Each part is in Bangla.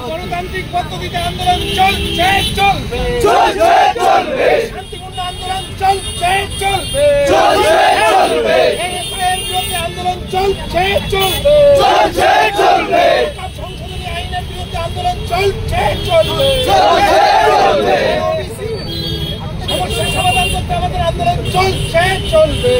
গণতান্ত্রিক পদ্ধতিতে আন্দোলন চলছে, চলবে, শান্তিপূর্ণ আন্দোলন চলছে, চলবে, বিরুদ্ধে আন্দোলন চলছে, চলবে, সংশোধনী আইনের বিরুদ্ধে আন্দোলন চলছে, চলবে, সমস্যার সমাধান করতে আমাদের আন্দোলন চলছে, চলবে,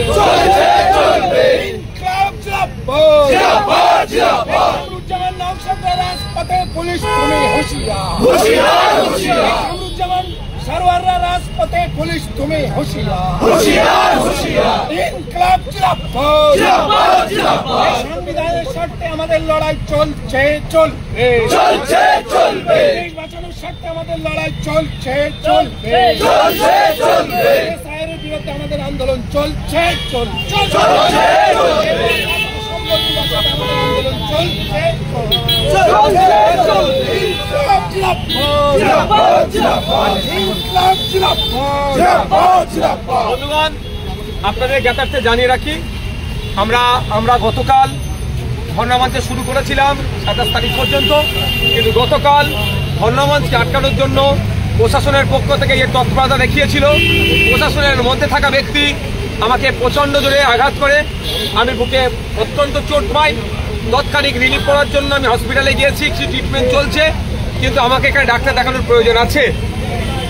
রাজপথে পুলিশ তুমি হুঁশিয়ার, সরওয়াররা রাজপথে পুলিশ তুমি হুঁশিয়ার, ইনকলাব জিন্দাবাদ, সংবিধানের স্বার্থে আমাদের লড়াই চলছে, চলবে, বাঁচানোর স্বার্থে আমাদের লড়াই চলছে, চলবে, সাহেবের বিরুদ্ধে আমাদের আন্দোলন চলছে, বন্ধুগণ, আপনাদের জ্ঞাতার্থে জানিয়ে রাখি, আমরা গতকাল ধর্ণামঞ্চে শুরু করেছিলাম 27 তারিখ পর্যন্ত, কিন্তু গতকাল ধর্ণামঞ্চকে আটকানোর জন্য প্রশাসনের পক্ষ থেকে যে তৎপরতা দেখিয়েছিল, প্রশাসনের মধ্যে থাকা ব্যক্তি আমাকে প্রচণ্ড জোরে আঘাত করে, আমি বুকে অত্যন্ত চোট পাই। তৎক্ষণিক রিলিফ করার জন্য আমি হসপিটালে গিয়েছি, কিছু ট্রিটমেন্ট চলছে, কিন্তু আমাকে এখানে ডাক্তার দেখানোর প্রয়োজন আছে।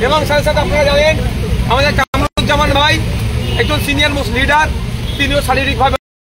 এবং সাথে সাথে আপনারা জানেন আমাদের কামরুজ্জামান ভাই একজন সিনিয়র মোস্ট লিডার, তিনিও শারীরিকভাবে